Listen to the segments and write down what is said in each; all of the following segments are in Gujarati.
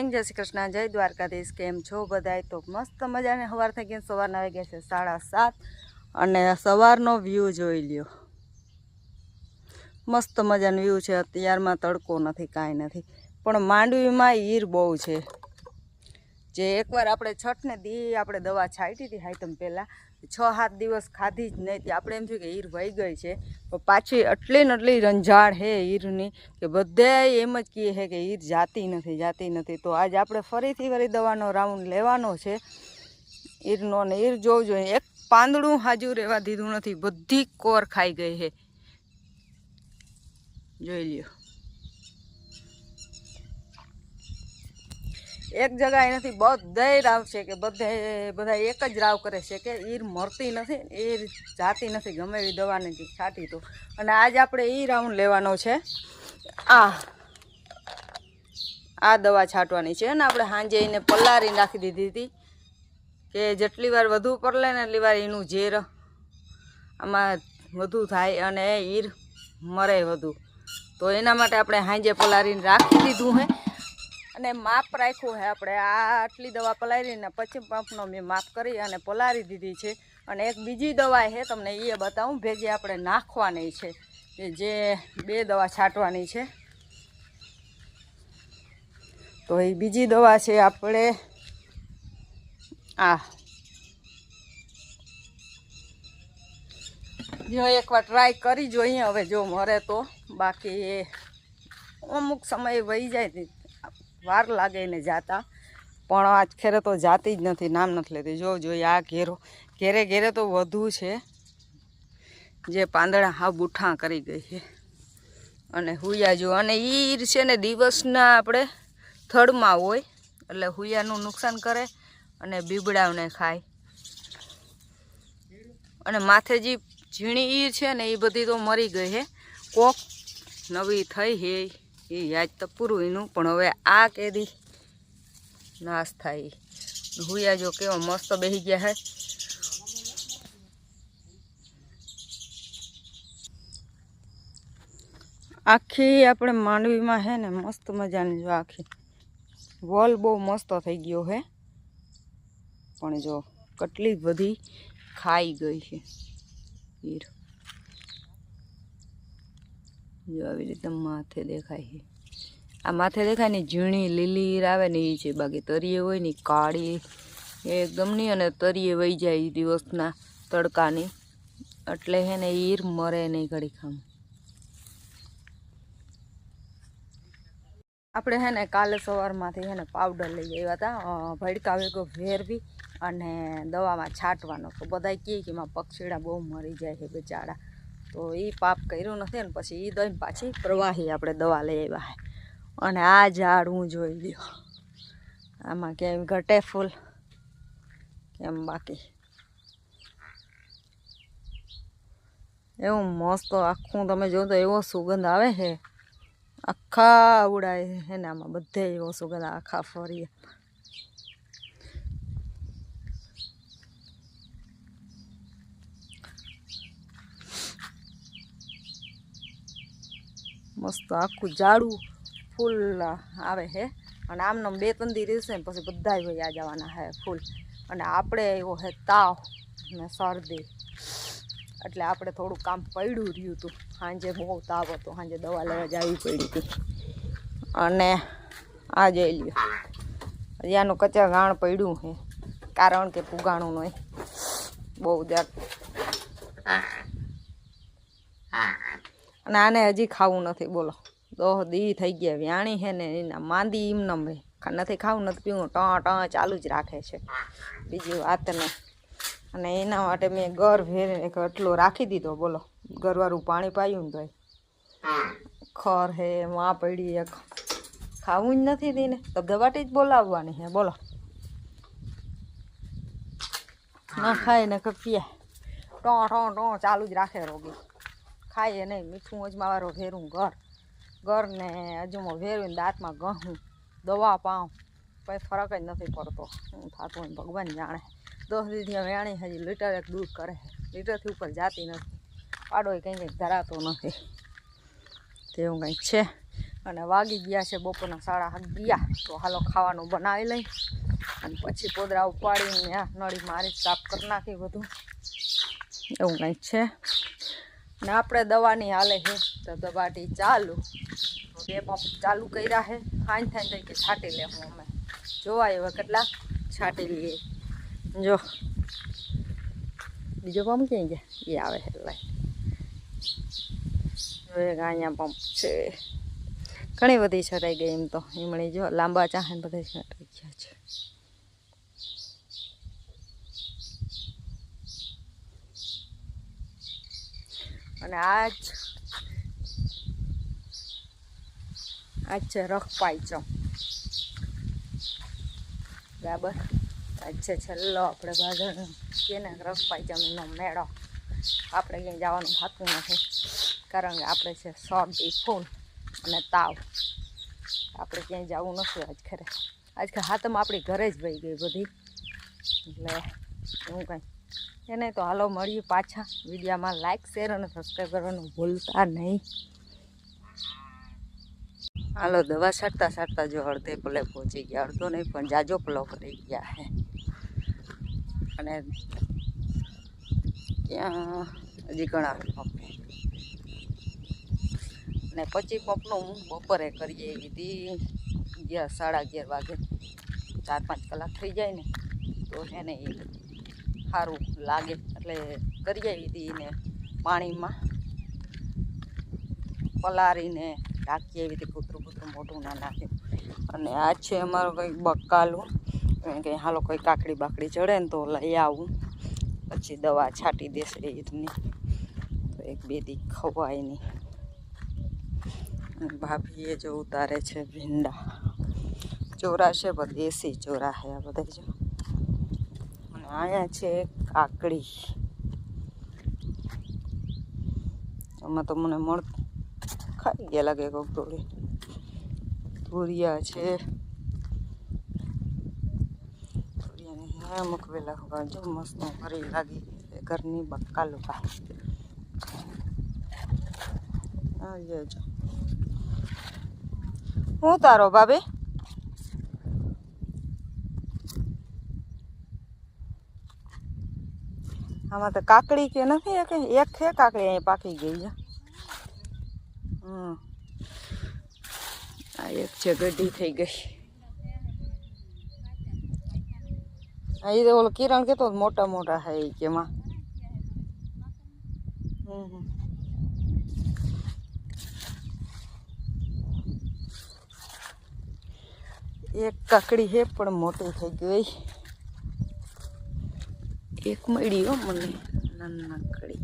મોર્નિંગ, જય શ્રી કૃષ્ણ, જય દ્વારકાધીશ। કેમ છો બધાય? તો મસ્ત મજાને સવાર થઈ ગઈ। સવારના વાગ્યા છે 7:30 અને સવારનો વ્યૂ જોઈ લ્યો। મસ્ત મજાનો વ્યૂ છે। અત્યારમાં તડકો નથી, કાંઈ નથી, પણ માંડવીમાં ઈર બહુ છે। જે એકવાર આપણે છઠને દી આપણે દવા છાંટી હતી હાઈતમ પહેલાં 6-7 દિવસ ખાધી જ નહીં। આપણે એમ થયું કે ઈર વહી ગઈ છે, પણ પાછી એટલી ને એટલી રંજાડ છે ઈરની કે બધે એમ જ કહે છે કે ઈર જાતી નથી। તો આજ આપણે ફરીથી વળી દવાનો રાઉન્ડ લેવાનો છે ઈરનો, ને ઈર જોવું જોઈએ। એક પાંદડું હાજુ રહેવા દીધું નથી, બધી કોર ખાઈ ગઈ છે, જોઈ લ્યો। એક જગ્યાએ નથી, બધે રાવ છે કે બધા એક જ રાવ કરે છે કે ઈર મરતી નથી, ઈર જાતી નથી, ગમે એવી દવાને છાંટી તો। અને આજ આપણે ઈ રાઉન્ડ લેવાનો છે। આ દવા છાંટવાની છે ને આપણે સાંજે એને પલારી નાખી દીધી હતી કે જેટલી વાર વધુ પરલે ને એટલી વાર એનું ઝેર આમાં વધુ થાય અને ઈર મરે વધુ। તો એના માટે આપણે સાંજે પલારીને રાખી દીધું છે અને માપ રાખ્યું છે આપણે। આટલી દવા પલારીને પછી પંપનો મેં માપ કરી અને પલારી દીધી છે। અને એક બીજી દવા છે, તમને એ બતાવું, ભેગી આપણે નાખવાની છે, જે 2 દવા છાંટવાની છે। તો એ બીજી દવા છે આપણે જો એકવાર ટ્રાય કરી જોઈએ, હવે જો મરે તો। બાકી એ અમુક સમય વહી જાય, વાર લાગે એને જાતા, પણ આજ ખેરે તો જાતી જ નથી, નામ નથી લેતી। જોઈએ આ ઘેરે તો વધુ છે, જે પાંદડા હાવ બુઠ્ઠા કરી ગઈ છે અને હુયા જો। અને ઈર છે ને દિવસના આપણે થડમાં હોય એટલે હુયાનું નુકસાન કરે અને બીબડાવને ખાય। અને માથે જે ઝીણી ઈર છે ને એ બધી તો મરી ગઈ છે, કોક નવી થઈ છે એ યાદ તો પૂરું એનું, પણ હવે આ કેદી નાશ થાય। હુયા જો કેવો મસ્ત બેસી ગયા છે। આખી આપણે માંડવીમાં છે ને મસ્ત મજાની જો આખી વોલ બહુ મસ્ત થઈ ગયો છે, પણ જો કેટલી બધી ખાઈ ગઈ છે ઈર। જો આવી રીતે માથે દેખાય છે, આ માથે દેખાય ને ઝીણી લીલી ઈર આવે ને એ છે, બાકી તરીએ હોય ને કાળી એકદમ નહીં, અને તરીએ વહી જાય દિવસના તડકાની, એટલે છે ને ઈર મરે નહીં ઘડી ખામ। આપણે છે ને કાલે સવારમાંથી છે ને પાવડર લઈ આવ્યા હતા, ભડકા ભેગો ફેરવી અને દવામાં છાંટવાનો। તો બધા કહે કે એમાં પક્ષીડા બહુ મરી જાય છે બચારા, તો એ પાપ કર્યું નથી ને પછી એ દઈને પાછી પ્રવાહી આપણે દવા લઈ આવ્યા છે। અને આ ઝાડ હું જોઈ લ્યો, આમાં ક્યાંય ઘટે ફૂલ કેમ, બાકી એવું મસ્ત આખું તમે જો તો એવો સુગંધ આવે છે, આખા ઉડાય છે ને આમાં બધે એવો સુગંધ, આખા ફરીએ। મસ્ત આખું ઝાડું ફૂલ આવે છે, અને આમને 2-3 દી રહેશે ને પછી બધા વયા જવાના છે ફૂલ। અને આપણે એવો છે તાવ ને શરદી, એટલે આપણે થોડું કામ પડ્યું રહ્યું હતું, સાંજે બહુ તાવ હતો, સાંજે દવા લેવા જવી પડી હતી। અને આ જોઈ લ્યો, અહીંયાનું કચરા ગાણ પડ્યું છે, કારણ કે પુગાણું નહીં બહુ જાત। અને આને હજી ખાવું નથી, બોલો 10 દી થઈ ગયા વ્યાણી છે ને એના માંદી એમને નથી ખાવું નથી પીવું, ટાં ચાલુ જ રાખે છે, બીજી વાત નહીં। અને એના માટે મેં ઘર ભેર એટલો રાખી દીધો, બોલો ઘરવાળું પાણી પાયું ને ભાઈ ખર હે માં પડી, એક ખાવું જ નથી તેને ધબધબાટી જ બોલાવવાની છે, બોલો ના ખાય ને પીએ, ટાં ચાલુ જ રાખે રોગી, ખાઈએ નહીં। મીઠું અજમાવાળો ભેરું ઘર ને અજમો ભેરવીને દાંતમાં ઘઉં દવા પાઉં, કંઈ ફરક જ નથી પડતો, શું થતું હોય ભગવાન જાણે। 10 દીથી વેણી હજી લીટર 1 દૂધ કરે છે, લીટરથી ઉપર જાતી નથી, પાડો કંઈક ધરાતો નથી, તેવું કંઈક છે। અને વાગી ગયા છે બપોરના 11:30. તો હાલો ખાવાનું બનાવી લઈ અને પછી પોદરા ઉપાડીને નળી મારી સાફ કરી નાખી બધું એવું કંઈક છે. ને આપણે દવાની હાલે છે તો દવાટી ચાલુ 2 પંપ ચાલુ કર્યા છે. હાઈ થાય તો કે છાંટી લેવું અમે જોવા એવા કેટલા છાંટી લઈએ. જો બીજો પંપ ક્યાં ગયા એ આવે છે લાઈ જો એક અહીંયા પંપ છે. ઘણી બધી છટાઈ ગઈ એમ તો એમણે જો લાંબા ચાહે બધા છટાઈ ગયા છે. અને આજ છે રખ પાયચમ બરાબર. આજ છે છેલ્લો આપણે ભાદર કેને રખ પાયચમનો મેળો. આપણે ક્યાંય જવાનું થતું નથી કારણ કે આપણે છે શરદી ફૂલ અને તાવ. આપણે ક્યાંય જવું નથી આજ ખરે. આજ હાથમાં આપણી ઘરે જ વહી ગઈ બધી એટલે એવું કંઈ એને તો હાલો મળીએ પાછા વિડીયોમાં. લાઈક શેર અને સબસ્ક્રાઈબ કરવાનું ભૂલતા નહીં. હાલો દવા છાંટતા જો અડધે પલે પહોંચી ગયા. અડધો નહીં પણ જાજો પલો કરી ગયા છે. અને ત્યાં હજી ઘણા પંપ ને 25 પંપનું બપોરે કરીએ એવી હતી 11-11:30 વાગે. 4-5 કલાક થઈ જાય ને તો એને સારું લાગે એટલે કરી આવી હતી ને પાણીમાં પલાળીને ઢાંકી આવી હતી. કૂતરું મોટું ના નાખ્યું. અને આ છે અમારું કંઈક બકાલું. કંઈ હાલો કોઈ કાકડી બાકડી ચડે ને તો લઈ આવું પછી દવા છાંટી દેશે એની તો 1-2 દી ખવાય નહીં. ભાભીએ જો ઉતારે છે ભીંડા. ચોરા છે પણ દેશી ચોરા છે આ બધા જો. અને અહીંયા છે કાકડી. આમાં તો મને ખાઈ ગયા લાગે કોક થોડી. તુરિયા છે તુરિયાને મૂકવેલા જો મસ્ત ભરી લાગી ઘરની બકાલું ભાઈ જો હું તારો ભાભી આમાં તો કાકડી કે નથી એક છે કાકડી અહીંયા પાકી ગઈ છે. આ એક છે ગઢી થઈ ગઈ. એ તો ઓલો કિરણ કેતો મોટા મોટા છે એ કેમાં એક કાકડી છે પણ મોટી થઈ ગઈ. એક મળી હો મને નાનકડી.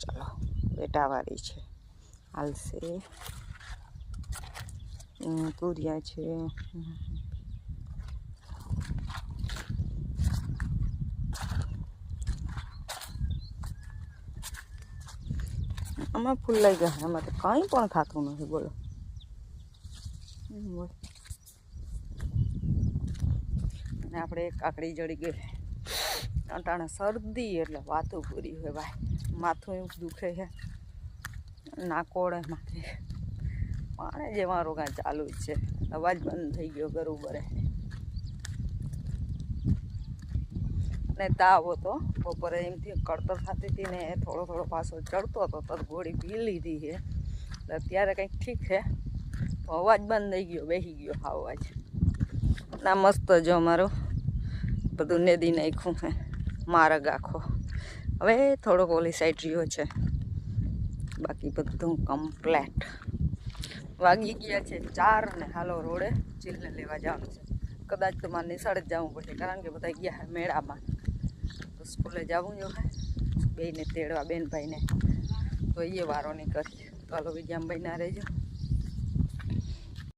ચાલો બેટાવાળી છે હાલશે. તુરિયા છે આમાં ફૂલ લઈ ગયા. આમાં તો કંઈ પણ થતું નથી બોલો. અને આપણે એક કાકડી જડી ગઈ. અટાણે શરદી એટલે વાતું પૂરી હોય ભાઈ. માથું એવું દુખે છે નાકોડે માથે પાણે જેવા રોગા ચાલુ જ છે. અવાજ બંધ થઈ ગયો બરોબર. અને તાવ હતો બપોરે એમથી કળતર થતી હતી ને થોડો પાછો ચડતો હતો તો ગોળી પી લીધી છે એટલે અત્યારે કંઈક ઠીક છે. તો અવાજ બંધ થઈ ગયો બેસી ગયો હા અવાજ. ના મસ્ત જો અમારું બધું નેદી નાખ્યું છે માર્ગ આખો. હવે થોડોક ઓલી સાઈડ રહ્યો છે બાકી બધું કમ્પ્લેટ. વાગી ગયા છે 4 ને હાલો રોડે ચીલને લેવા જવાનું છે. કદાચ તો મારે નિશાળે જ જવું પડશે કારણ કે બધા ગયા મેળામાં. તો સ્કૂલે જવું જો હે બેને તેડવા બેનભાઈને તો એ વારો નહીં કરી. તો હાલો વિજ્ઞાનભાઈ ના રહેજો.